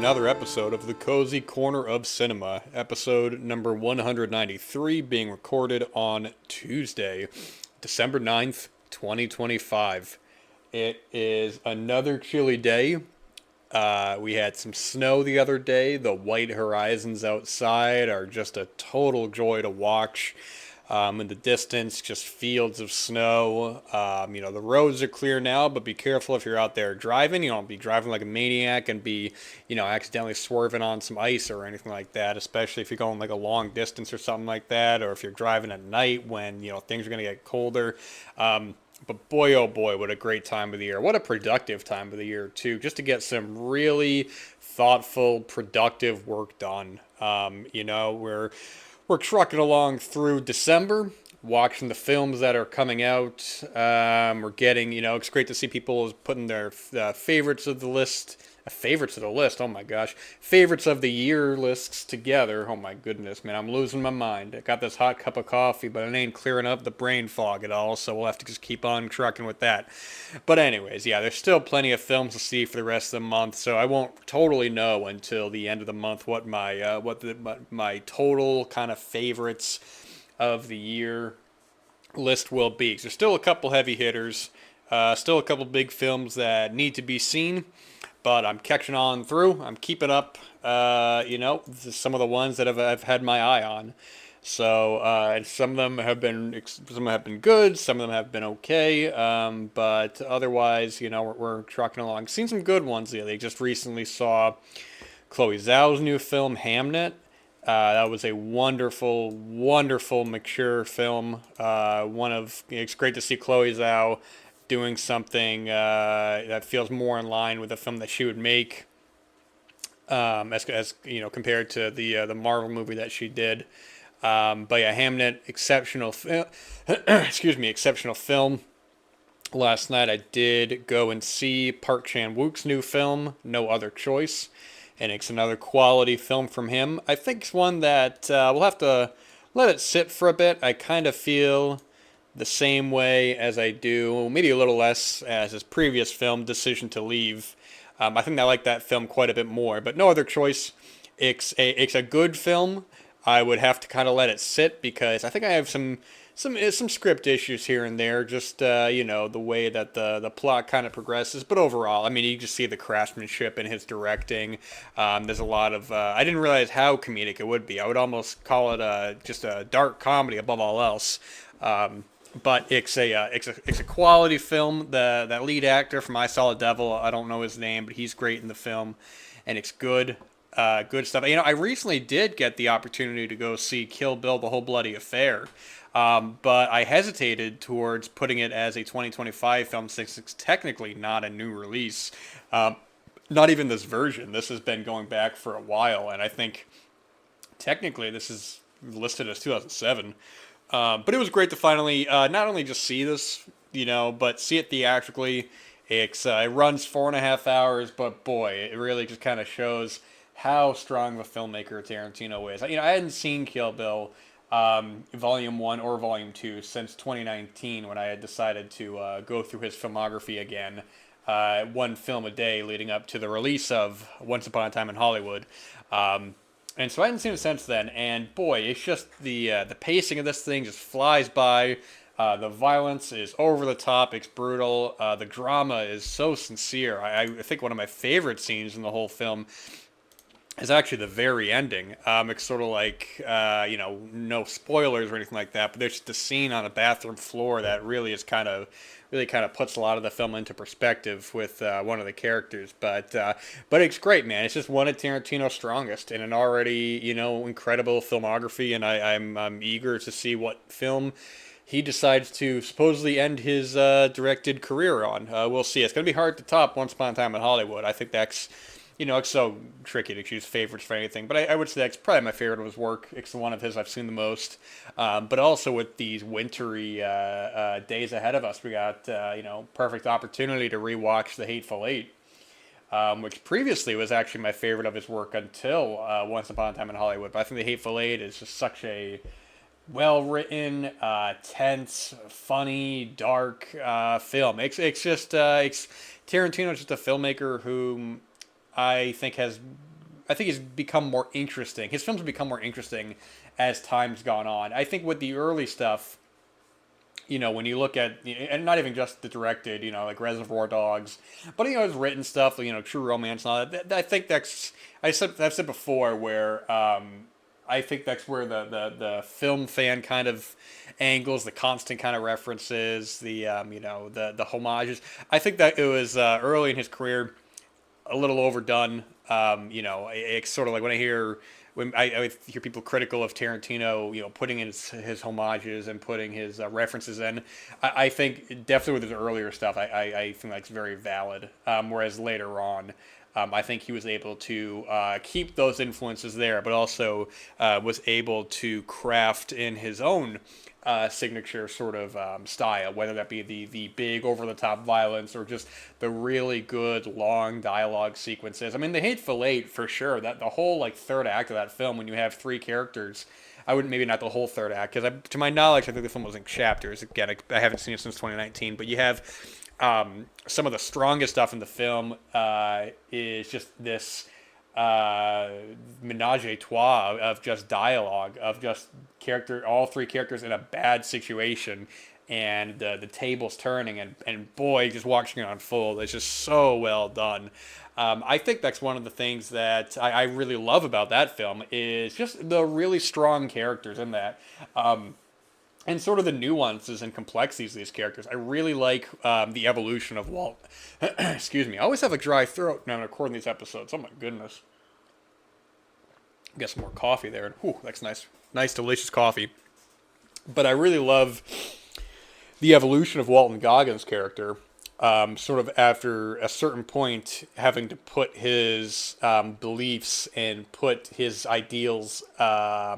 another episode of the Cozy Corner of Cinema, episode number 193, being recorded on Tuesday, December 9th, 2025. It is another chilly day. We had some snow the other day. The white horizons outside are just a total joy to watch. In the distance, just fields of snow. The roads are clear now, but be careful if you're out there driving. You don't be driving like a maniac and be, accidentally swerving on some ice or anything like that, especially if you're going like a long distance or something like that, or if you're driving at night when, things are going to get colder. But boy, oh boy, what a great time of the year. What a productive time of the year, too, just to get some really thoughtful, productive work done. We're trucking along through December, watching the films that are coming out. We're getting, it's great to see people putting their favorites of the list. Oh my gosh, favorites of the year lists together. Oh my goodness, man, I'm losing my mind. I got this hot cup of coffee, but it ain't clearing up the brain fog at all. So we'll have to just keep on trucking with that. But anyways, yeah, there's still plenty of films to see for the rest of the month. So I won't totally know until the end of the month what my total kind of favorites of the year list will be. So there's still a couple heavy hitters, still a couple big films that need to be seen, but I'm catching on through. I'm keeping up, some of the ones that I've had my eye on. So, and some of them have been good, some of them have been okay, but otherwise, we're trucking along. Seen some good ones. Yeah, they just recently saw Chloe Zhao's new film, Hamnet. That was a wonderful, wonderful, mature film. It's great to see Chloe Zhao doing something that feels more in line with the film that she would make, compared to the Marvel movie that she did. But yeah, Hamnet, exceptional excuse me, exceptional film. Last night I did go and see Park Chan-wook's new film, No Other Choice, and it's another quality film from him. I think it's one that we'll have to let it sit for a bit. I kind of feel the same way as I do, maybe a little less, as his previous film, Decision to Leave. I think I like that film quite a bit more, but No Other Choice. It's a good film. I would have to kind of let it sit because I think I have some script issues here and there, just the way that the plot kind of progresses. But overall, I mean, you just see the craftsmanship in his directing. There's a lot of I didn't realize how comedic it would be. I would almost call it just a dark comedy above all else. But it's a quality film. That lead actor from I Saw the Devil, I don't know his name, but he's great in the film, and it's good. Good stuff. I recently did get the opportunity to go see Kill Bill: The Whole Bloody Affair, but I hesitated towards putting it as a 2025 film since it's technically not a new release. Not even this version. This has been going back for a while, and I think technically this is listed as 2007. But it was great to finally not only just see this, but see it theatrically. It runs 4.5 hours, but boy, it really just kind of shows how strong of a filmmaker Tarantino is. I hadn't seen Kill Bill, Volume 1 or Volume 2 since 2019 when I had decided to go through his filmography again, one film a day leading up to the release of Once Upon a Time in Hollywood. And so I hadn't seen it since then, and boy, it's just the pacing of this thing just flies by. The violence is over the top. It's brutal. The drama is so sincere. I think one of my favorite scenes in the whole film is actually the very ending. It's sort of like, no spoilers or anything like that, but there's just a scene on a bathroom floor that really kind of puts a lot of the film into perspective with one of the characters. But it's great, man. It's just one of Tarantino's strongest in an already, incredible filmography, and I'm eager to see what film he decides to supposedly end his directed career on. We'll see. It's going to be hard to top Once Upon a Time in Hollywood. I think that's it's so tricky to choose favorites for anything, but I would say that's probably my favorite of his work. It's the one of his I've seen the most. But also with these wintry days ahead of us, we got, perfect opportunity to rewatch The Hateful Eight, which previously was actually my favorite of his work until Once Upon a Time in Hollywood. But I think The Hateful Eight is just such a well written, tense, funny, dark film. It's Tarantino's just a filmmaker who I think has I think he's become more interesting. His films have become more interesting as time's gone on. I think with the early stuff, when you look at, and not even just the directed, like Reservoir Dogs, but his written stuff, True Romance and all that. I think I've said before where I think that's where the film fan kind of angles, the constant kind of references, the homages. I think that it was early in his career a little overdone. It's sort of like when I hear people critical of Tarantino, putting in his homages and putting his references in. I think definitely with his earlier stuff, I think that's very valid. Whereas later on, I think he was able to keep those influences there, but also was able to craft in his own signature sort of style, whether that be the big over the top violence or just the really good long dialogue sequences. I mean, the Hateful Eight for sure. That the whole like third act of that film, when you have three characters. I wouldn't, maybe not the whole third act, because to my knowledge, I think the film was in chapters. Again, I haven't seen it since 2019, but you have some of the strongest stuff in the film is just this menage a trois of just dialogue, of just all three characters in a bad situation, and the tables turning, and boy, just watching it unfold, it's just so well done. I think that's one of the things that I really love about that film is just the really strong characters in that. And sort of the nuances and complexities of these characters. I really like the evolution of Walt. Excuse me. I always have a dry throat now recording these episodes. Oh my goodness. Get some more coffee there. Whew, that's nice. Nice, delicious coffee. But I really love the evolution of Walton Goggins' character. Sort of after a certain point, having to put his beliefs and put his ideals, I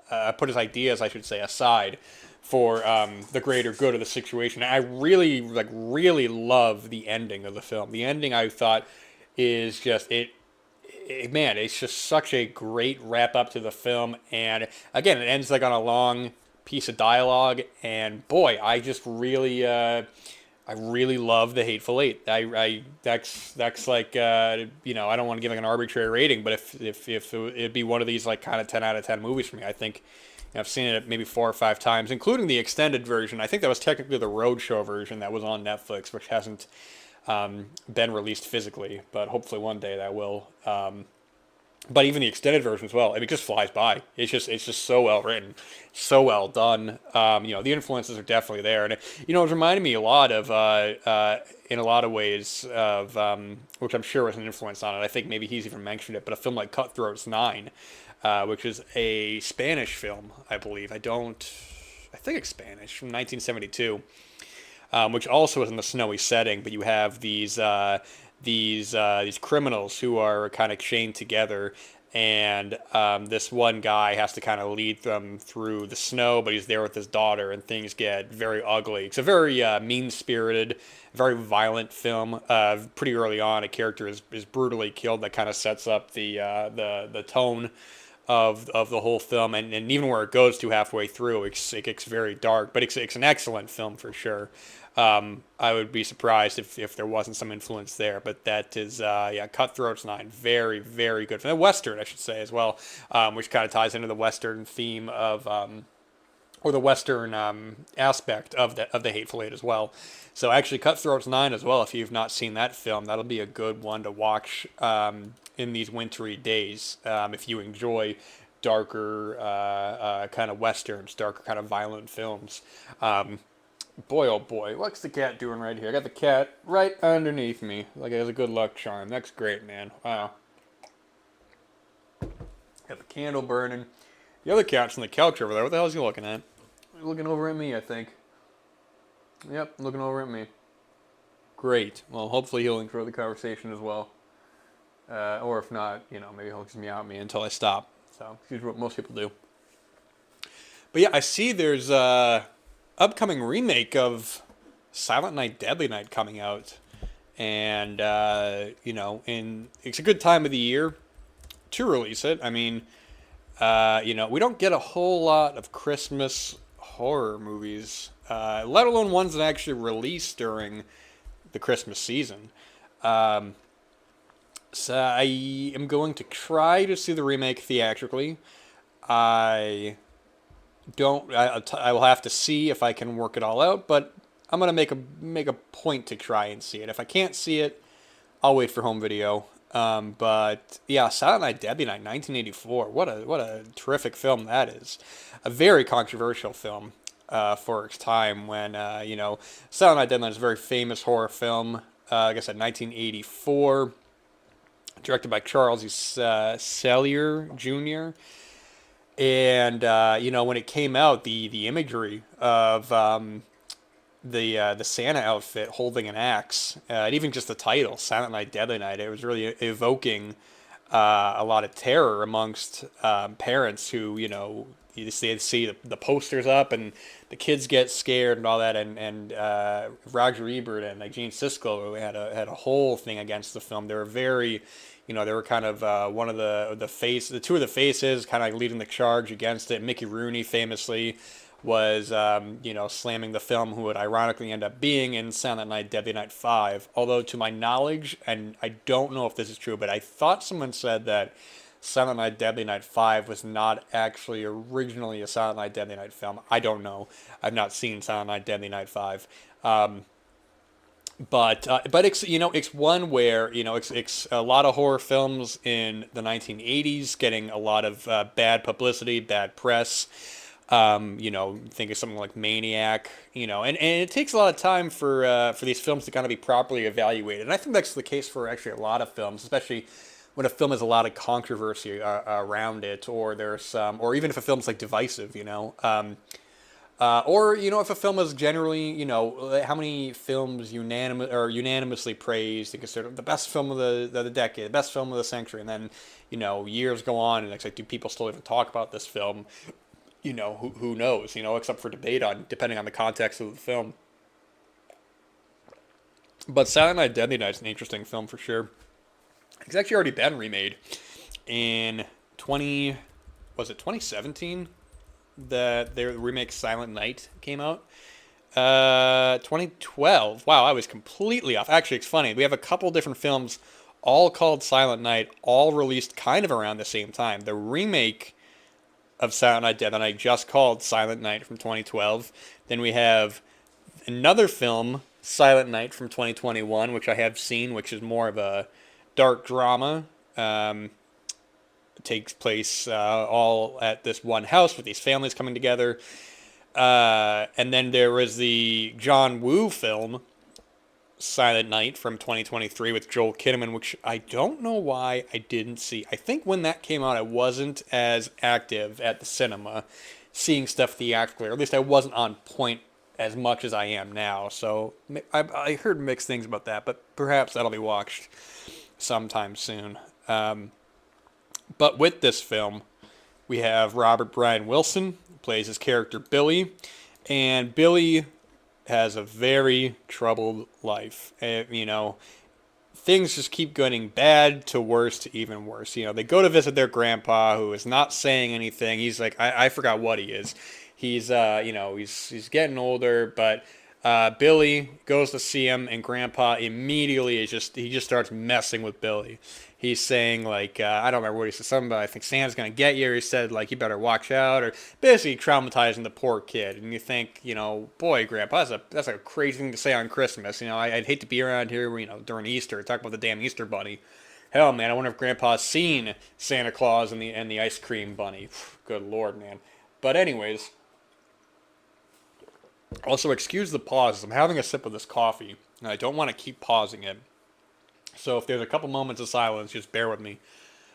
should say, aside for the greater good of the situation. I really love the ending of the film. The ending, I thought, is just man, it's just such a great wrap up to the film. And again, it ends like on a long piece of dialogue. And boy, I just really. I really love The Hateful Eight. That's like I don't want to give like an arbitrary rating, but if it'd be one of these like kind of 10 out of 10 movies for me, I think I've seen it maybe 4 or 5 times, including the extended version. I think that was technically the Roadshow version that was on Netflix, which hasn't been released physically, but hopefully one day that will. But even the extended version as well, I mean, it just flies by. It's just so well written, so well done. The influences are definitely there, and it reminded me a lot of, in a lot of ways, of which I'm sure was an influence on it. I think maybe he's even mentioned it, but a film like Cutthroats 9, which is a Spanish film, I believe. I think it's Spanish from 1972, which also is in the snowy setting, but you have these criminals who are kind of chained together, and this one guy has to kind of lead them through the snow, but he's there with his daughter, and things get very ugly. It's a very mean-spirited, very violent film. Pretty early on, a character is brutally killed. That kind of sets up the tone of the whole film, and even where it goes to halfway through, it gets very dark. But it's an excellent film for sure. I would be surprised if there wasn't some influence there, but that is, Cutthroats 9, very, very good. A Western, I should say, as well, which kind of ties into the Western theme of, or the Western aspect of the Hateful Eight as well. So actually, Cutthroats 9 as well, if you've not seen that film, that'll be a good one to watch in these wintry days, if you enjoy darker kind of Westerns, darker kind of violent films. Boy, oh boy, what's the cat doing right here? I got the cat right underneath me, like it has a good luck charm. That's great, man. Wow. Got the candle burning. The other cat's on the couch over there. What the hell is he looking at? He's looking over at me, I think. Yep, looking over at me. Great. Well, hopefully he'll enjoy the conversation as well. Or if not, maybe he'll just meow at me until I stop. So, that's usually what most people do. But yeah, I see there's upcoming remake of Silent Night, Deadly Night coming out, and it's a good time of the year to release it. I mean, we don't get a whole lot of Christmas horror movies, let alone ones that actually release during the Christmas season. So I am going to try to see the remake theatrically. I don't. I will have to see if I can work it all out, but I'm gonna make a point to try and see it. If I can't see it, I'll wait for home video. But yeah, Silent Night, Deadly Night, 1984. What a terrific film that is. A very controversial film for its time. When Silent Night, Deadly Night is a very famous horror film. Like I said, 1984, directed by Charles E. Sellier Jr. And when it came out, the imagery of the Santa outfit holding an axe, and even just the title, Silent Night, Deadly Night, it was really evoking a lot of terror amongst parents who, they see the posters up and the kids get scared and all that, and Roger Ebert and like Gene Siskel had a whole thing against the film. They were very, they were kind of one of the two of the faces, kind of like leading the charge against it. Mickey Rooney famously was, slamming the film, who would ironically end up being in Silent Night, Deadly Night 5. Although, to my knowledge, and I don't know if this is true, but I thought someone said that Silent Night, Deadly Night 5 was not actually originally a Silent Night, Deadly Night film. I don't know. I've not seen Silent Night, Deadly Night 5. But it's one where it's a lot of horror films in the 1980s getting a lot of bad publicity, bad press. Think of something like Maniac, and it takes a lot of time for these films to kind of be properly evaluated. And I think that's the case for actually a lot of films, especially when a film has a lot of controversy around it, or there's or even if a film's like divisive, or if a film is generally, how many films unanimously praised and considered the best film of the decade, the best film of the century, and then years go on and it's like, do people still even talk about this film? Who knows, except for debate on, depending on the context of the film. But Silent Night, Deadly Night is an interesting film for sure. It's actually already been remade in 2017 that their remake Silent Night came out. 2012. Wow, I was completely off. Actually, it's funny. We have a couple different films all called Silent Night, all released kind of around the same time. The remake of Silent Night, Deadly Night, just called Silent Night, from 2012. Then we have another film, Silent Night, from 2021, which I have seen, which is more of a dark drama. It takes place all at this one house with these families coming together. And then there was the John Woo film, Silent Night, from 2023 with Joel Kinnaman, which I don't know why I didn't see. I think when that came out, I wasn't as active at the cinema seeing stuff theatrically, or at least I wasn't on point as much as I am now. So I heard mixed things about that, but perhaps that'll be watched sometime soon. But with this film, we have Robert Brian Wilson, who plays his character Billy, and Billy has a very troubled life. Things just keep getting bad to worse to even worse. They go to visit their grandpa, who is not saying anything. He's like, I forgot what he is. He's he's getting older, but Billy goes to see him, and Grandpa immediately he just starts messing with Billy. He's saying, like, I don't remember what he said, something about, I think Santa's gonna get you, or he said, like, you better watch out, or basically traumatizing the poor kid. And you think, boy, Grandpa, that's a crazy thing to say on Christmas. I'd hate to be around here, during Easter, talk about the damn Easter bunny. Hell, man, I wonder if Grandpa's seen Santa Claus and the ice cream bunny. Good Lord, man. But anyways, also, excuse the pauses. I'm having a sip of this coffee, and I don't want to keep pausing it. So if there's a couple moments of silence, just bear with me.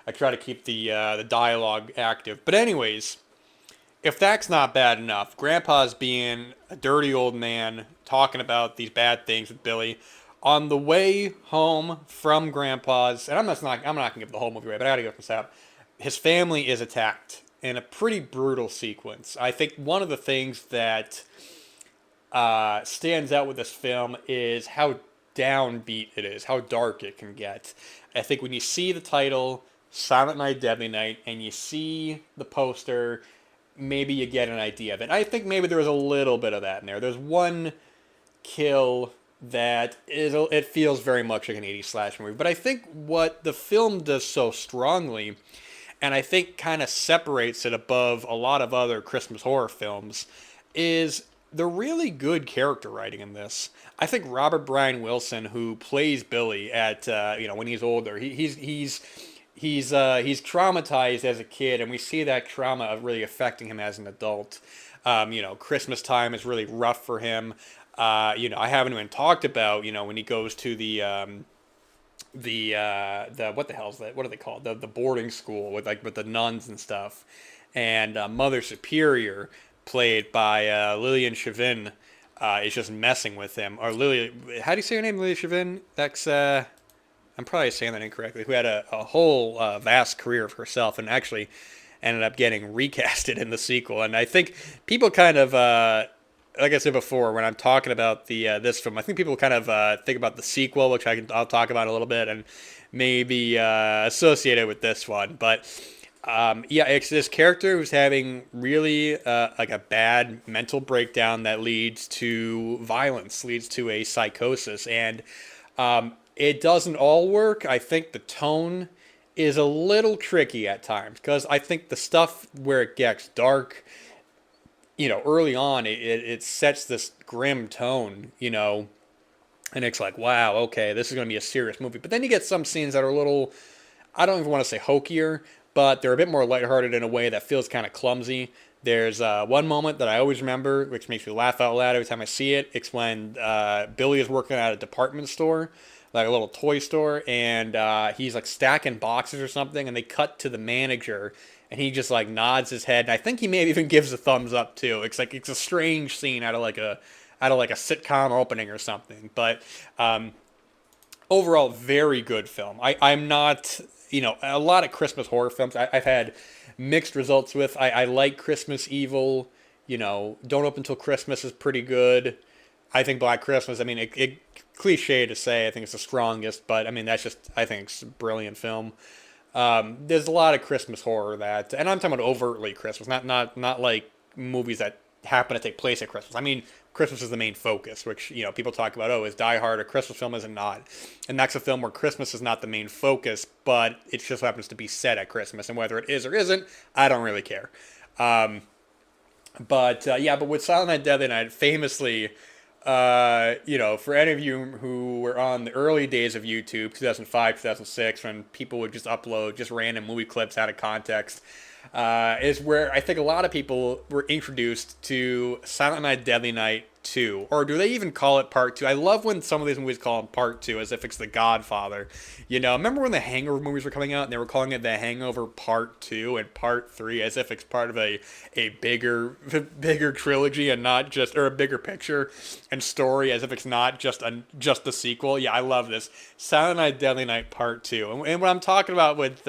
I try to keep the dialogue active. But anyways, if that's not bad enough, Grandpa's being a dirty old man, talking about these bad things with Billy. On the way home from Grandpa's, and I'm not gonna give the whole movie away, but I gotta get this out. His family is attacked in a pretty brutal sequence. I think one of the things that stands out with this film is how downbeat it is, how dark it can get. I think when you see the title, Silent Night, Deadly Night, and you see the poster, maybe you get an idea of it. I think maybe there was a little bit of that in there. There's one kill that it feels very much like an 80s slash movie. But I think what the film does so strongly, and I think kind of separates it above a lot of other Christmas horror films, is the really good character writing in this. I think Robert Brian Wilson, who plays Billy at when he's older, he's traumatized as a kid, and we see that trauma really affecting him as an adult. Christmas time is really rough for him. I haven't even talked about when he goes to the what the hell is that? What are they called? The boarding school with the nuns and stuff, and Mother Superior, played by Lillian Chavin, is just messing with him. Or Lily, how do you say her name? Lillian Chavin. That's I'm probably saying that incorrectly. Who had a whole vast career of herself and actually ended up getting recasted in the sequel. And I think people kind of like I said before, when I'm talking about the this film, I think people kind of think about the sequel, which I'll talk about a little bit, and maybe associate it with this one. But yeah, it's this character who's having really like a bad mental breakdown that leads to violence, leads to a psychosis, and it doesn't all work. I think the tone is a little tricky at times because I think the stuff where it gets dark, early on, it sets this grim tone, and it's like, wow, okay, this is going to be a serious movie. But then you get some scenes that are a little, I don't even want to say hokier, but they're a bit more lighthearted in a way that feels kind of clumsy. There's one moment that I always remember, which makes me laugh out loud every time I see it. It's when Billy is working at a department store, like a little toy store, and he's like stacking boxes or something, and they cut to the manager, and he just like nods his head, and I think he maybe even gives a thumbs up too. It's a strange scene out of like a sitcom opening or something, but overall, very good film. I'm not, a lot of Christmas horror films I've had mixed results with. I like Christmas Evil, Don't Open Till Christmas is pretty good. I think Black Christmas, I mean, it cliche to say, I think it's the strongest, but I mean, I think it's a brilliant film. There's a lot of Christmas horror that, and I'm talking about overtly Christmas, not like movies that happen to take place at Christmas. I mean, Christmas is the main focus, which, people talk about, oh, is Die Hard a Christmas film? Is it not? And that's a film where Christmas is not the main focus, but it just happens to be set at Christmas. And whether it is or isn't, I don't really care. But with Silent Night, Deadly Night, famously, for any of you who were on the early days of YouTube, 2005, 2006, when people would just upload just random movie clips out of context, is where I think a lot of people were introduced to Silent Night, Deadly Night 2. Or do they even call it Part 2? I love when some of these movies call them Part 2 as if it's The Godfather. Remember when the Hangover movies were coming out and they were calling it The Hangover Part 2 and Part 3 as if it's part of a bigger trilogy and not just, or a bigger picture and story, as if it's not just a sequel. Yeah, I love this. Silent Night, Deadly Night Part 2. And what I'm talking about with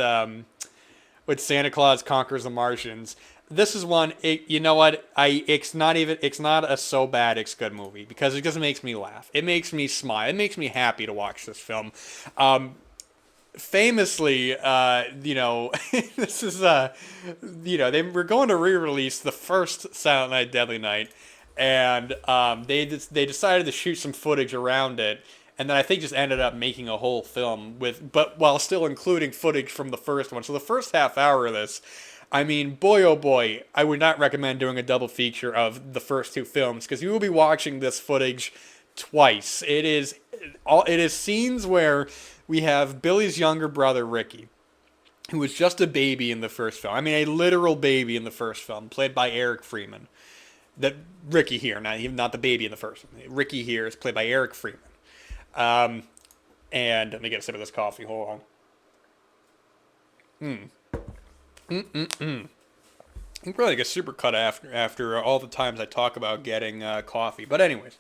Santa Claus Conquers the Martians, this is one. You know what? It's not a so bad it's good movie because it just makes me laugh. It makes me smile. It makes me happy to watch this film. Famously, this is they were going to re-release the first Silent Night, Deadly Night, and they decided to shoot some footage around it. And then I think just ended up making a whole film but while still including footage from the first one. So the first half hour of this, I mean, boy oh boy, I would not recommend doing a double feature of the first two films because you will be watching this footage twice. It is scenes where we have Billy's younger brother Ricky, who was just a baby in the first film. I mean, a literal baby in the first film, played by Eric Freeman. That Ricky here, not the baby in the first one. Ricky here is played by Eric Freeman. And let me get a sip of this coffee. Hold on. I'm probably like a supercut after all the times I talk about getting coffee. But anyways,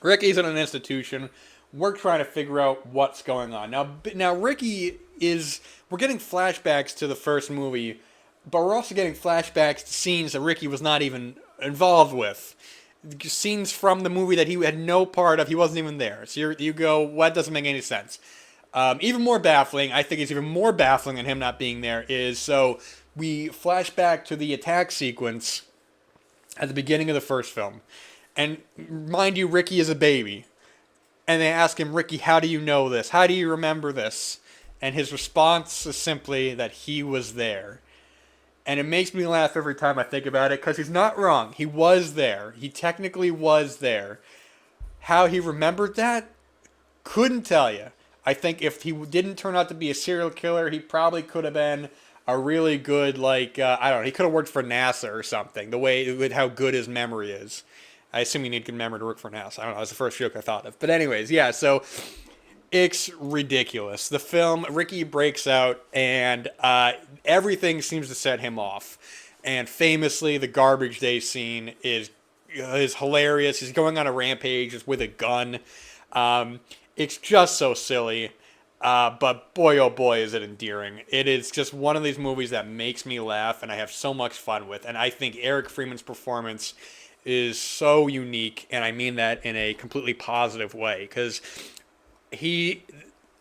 Ricky's in an institution. We're trying to figure out what's going on. Now Ricky we're getting flashbacks to the first movie, but we're also getting flashbacks to scenes that Ricky was not even involved with. Scenes from the movie that he had no part of. He wasn't even there. So you go, what doesn't make any sense? Even more baffling, I think it's even more baffling than him not being there, is so we flash back to the attack sequence at the beginning of the first film. And mind you, Ricky is a baby. And they ask him, Ricky, how do you know this? How do you remember this? And his response is simply that he was there. And it makes me laugh every time I think about it because he's not wrong. He was there. He technically was there. How he remembered that? Couldn't tell you. I think if he didn't turn out to be a serial killer, he probably could have been a really good, I don't know, he could have worked for NASA or something, the way, with how good his memory is. I assume you need good memory to work for NASA. I don't know, that's the first joke I thought of. But, anyways, yeah, so it's ridiculous. The film, Ricky breaks out, and everything seems to set him off. And famously, the garbage day scene is hilarious. He's going on a rampage with a gun. It's just so silly. But boy, oh boy, is it endearing. It is just one of these movies that makes me laugh and I have so much fun with. And I think Eric Freeman's performance is so unique. And I mean that in a completely positive way. Because he,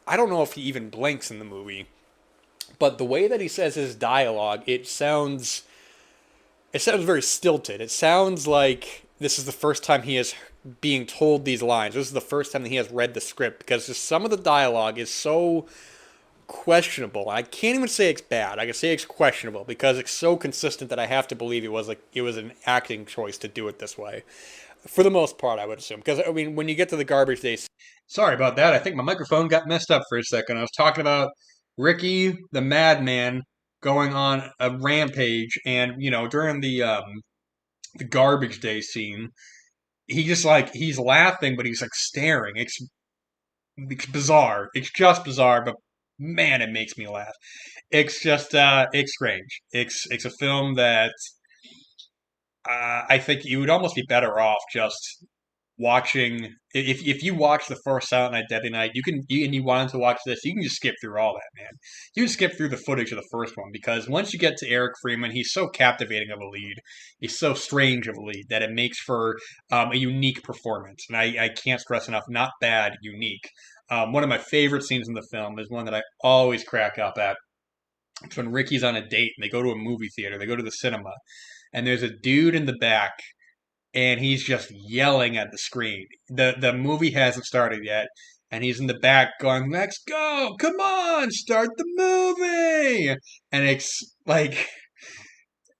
I don't know if he even blinks in the movie, but the way that he says his dialogue, it sounds very stilted. It sounds like this is the first time he is being told these lines. This is the first time that he has read the script because just some of the dialogue is so questionable. I can't even say it's bad. I can say it's questionable because it's so consistent that I have to believe it was an acting choice to do it this way. For the most part, I would assume. Because I mean, when you get to the garbage day, sorry about that. I think my microphone got messed up for a second. I was talking about Ricky the Madman going on a rampage, and during the garbage day scene, he's laughing, but he's like staring. It's bizarre. It's just bizarre, but man, it makes me laugh. It's strange. It's a film that I think you would almost be better off just watching. If you watch the first Silent Night Deadly Night, and you wanted to watch this, you can just skip through all that, man. You can skip through the footage of the first one because once you get to Eric Freeman, he's so captivating of a lead, he's so strange of a lead that it makes for a unique performance. And I can't stress enough, not bad, unique. One of my favorite scenes in the film is one that I always crack up at. It's when Ricky's on a date and they go to a movie theater, they go to the cinema, and there's a dude in the back and he's just yelling at the screen. The movie hasn't started yet, and he's in the back going, "Let's go! Come on, start the movie!" And it's like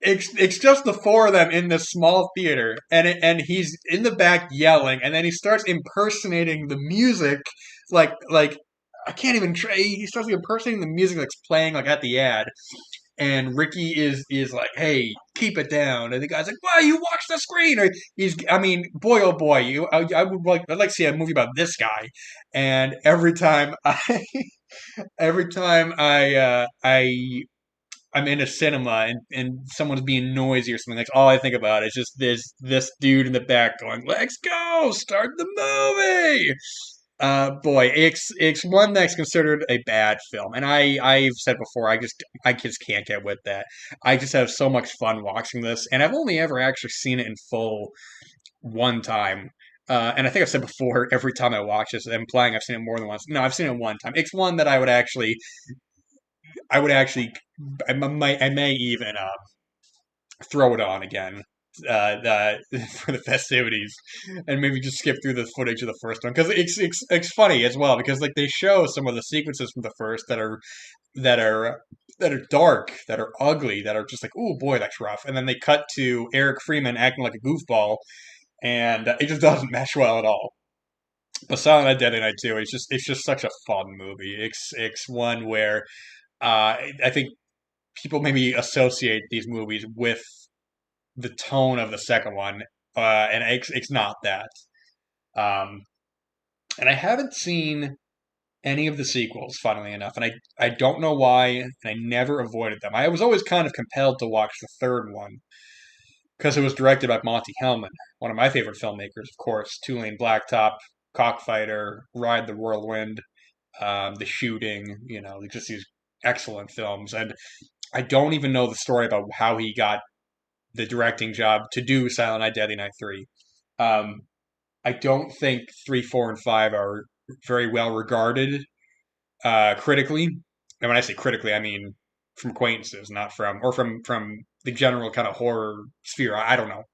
it's just the four of them in this small theater, and he's in the back yelling, and then he starts impersonating the music, like I can't even try. He starts impersonating the music that's playing like at the ad, and Ricky is like, "Hey, keep it down." And the guy's like, "Why you watch the screen?" Or I mean, boy, oh boy, I'd like to see a movie about this guy. And every time I'm in a cinema and someone's being noisy or something, that's all I think about. It's just this dude in the back going, "Let's go, start the movie." Boy, it's one that's considered a bad film, and I've said before, I just can't get with that. I just have so much fun watching this, and I've only ever actually seen it in full one time. And I think I've said before, every time I watch this, implying I've seen it more than once. No, I've seen it one time. It's one that I may even throw it on again for the festivities, and maybe just skip through the footage of the first one because it's funny as well because like they show some of the sequences from the first that are that are dark, that are ugly, that are just like, oh boy, that's rough, and then they cut to Eric Freeman acting like a goofball, and it just doesn't mesh well at all. But Silent Night Deadly Night 2, it's just such a fun movie. It's one where I think people maybe associate these movies with the tone of the second one, and it's not that. Um, and I haven't seen any of the sequels, funnily enough, and I don't know why, and I never avoided them. I was always kind of compelled to watch the third one because it was directed by Monty Hellman, one of my favorite filmmakers, of course. Two Lane Blacktop, Cockfighter, Ride the Whirlwind, The Shooting, just these excellent films. And I don't even know the story about how he got the directing job to do Silent Night Deadly Night 3. Um, I don't think 3, 4, and 5 are very well regarded critically. And when I say critically, I mean from acquaintances, not from the general kind of horror sphere. I don't know.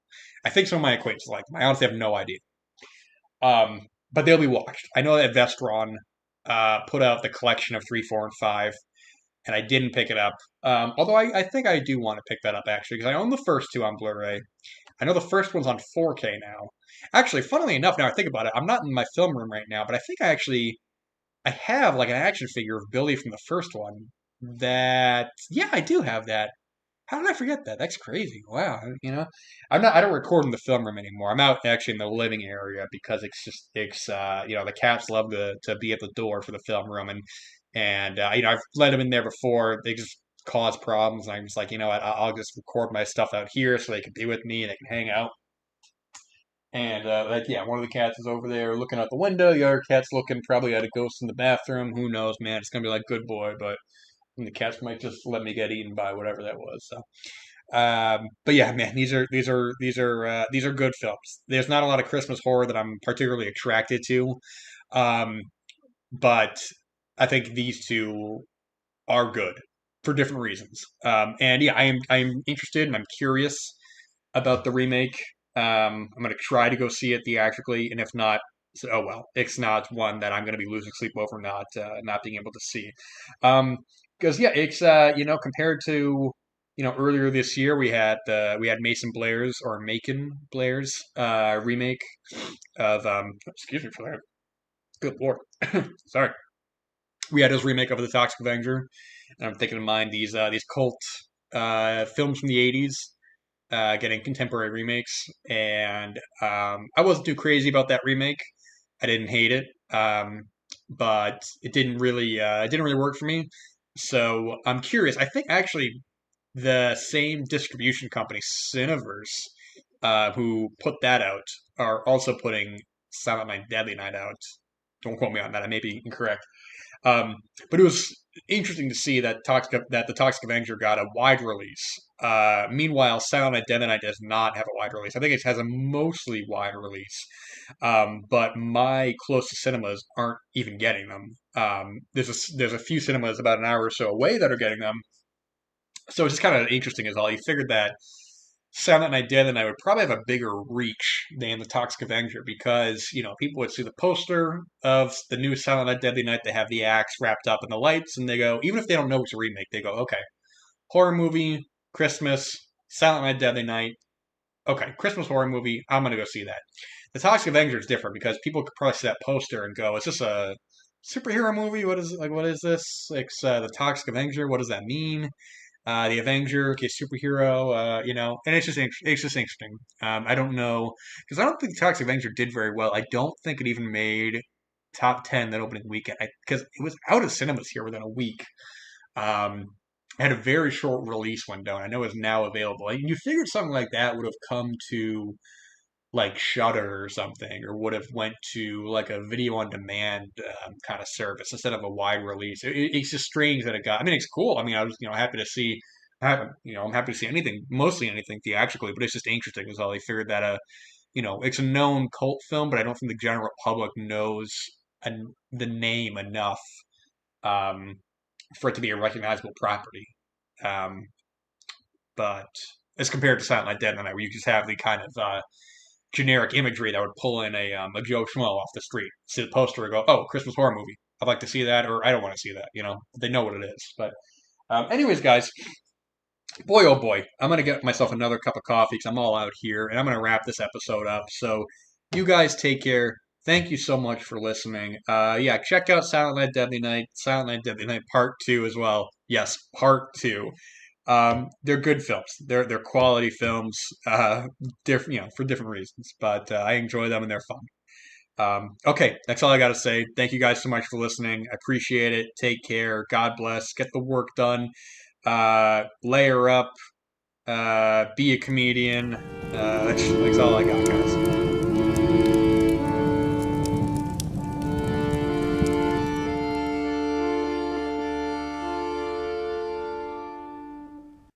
I think some of my acquaintances like them. I honestly have no idea. Um, but they'll be watched. I know that Vestron put out the collection of 3, 4, and 5, and I didn't pick it up. Although I think I do want to pick that up actually because I own the first two on Blu-ray. I know the first one's on 4K now. Actually, funnily enough, now I think about it, I'm not in my film room right now, but I think I have like an action figure of Billy from the first one. That yeah, I do have that. How did I forget that? That's crazy. Wow. I don't record in the film room anymore. I'm out actually in the living area because the cats love to be at the door for the film room, and I've let them in there before. They just cause problems, and I'm just like, what, I'll just record my stuff out here so they can be with me and they can hang out. And yeah, one of the cats is over there looking out the window. The other cat's looking probably at a ghost in the bathroom. Who knows, man? It's gonna be like good boy, but the cats might just let me get eaten by whatever that was. So, but yeah, man, these are good films. There's not a lot of Christmas horror that I'm particularly attracted to, um, but I think these two are good for different reasons. And yeah, I am interested and I'm curious about the remake. I'm gonna try to go see it theatrically, and if not, so, oh well. It's not one that I'm gonna be losing sleep over not being able to see. Because yeah, it's compared to earlier this year we had Mason Blair's or Macon Blair's remake of excuse me for that. Good lord, sorry. We had his remake of the Toxic Avenger, and I'm thinking of mine these cult films from the '80s getting contemporary remakes, and I wasn't too crazy about that remake. I didn't hate it, but it didn't really work for me. So I'm curious. I think actually the same distribution company, Cineverse, who put that out, are also putting Silent Night, Deadly Night out. Don't quote me on that. I may be incorrect. But it was interesting to see that the Toxic Avenger got a wide release. Meanwhile, Silent Night, Deadly Night does not have a wide release. I think it has a mostly wide release. But my closest cinemas aren't even getting them. There's a few cinemas about an hour or so away that are getting them. So it's just kind of interesting as all. You figured that Silent Night, Deadly Night would probably have a bigger reach than the Toxic Avenger because, people would see the poster of the new Silent Night, Deadly Night. They have the axe wrapped up in the lights, and they go, even if they don't know it's a remake, they go, okay, horror movie, Christmas, Silent Night, Deadly Night. Okay, Christmas horror movie, I'm going to go see that. The Toxic Avenger is different because people could probably see that poster and go, is this a superhero movie? What is this? It's the Toxic Avenger. What does that mean? The Avenger, okay, superhero, and it's just interesting. I don't know because I don't think Toxic Avenger did very well. I don't think it even made top 10 that opening weekend because it was out of cinemas here within a week. Um, it had a very short release window, and I know it's now available. And you figured something like that would have come to like Shudder or something, or would have went to like a video on demand kind of service instead of a wide release. It's just strange that it got. I mean, it's cool. I mean, I was happy to see. I'm happy to see anything, mostly anything theatrically, but it's just interesting as all they figured that it's a known cult film, but I don't think the general public knows the name enough um, for it to be a recognizable property. Um, but as compared to Silent Night, Dead Night, where you just have the kind of generic imagery that would pull in a Joe Schmo off the street, see the poster and go, "Oh, Christmas horror movie. I'd like to see that," or "I don't want to see that." They know what it is. But, anyways, guys, boy oh boy, I'm gonna get myself another cup of coffee because I'm all out here, and I'm gonna wrap this episode up. So, you guys take care. Thank you so much for listening. Yeah, check out Silent Night, Deadly Night Part Two as well. Yes, Part Two. They're good films. They're quality films. Different, for different reasons. But I enjoy them and they're fun. Okay, that's all I got to say. Thank you guys so much for listening. I appreciate it. Take care. God bless. Get the work done. Layer up. Be a comedian. That's all I got, guys.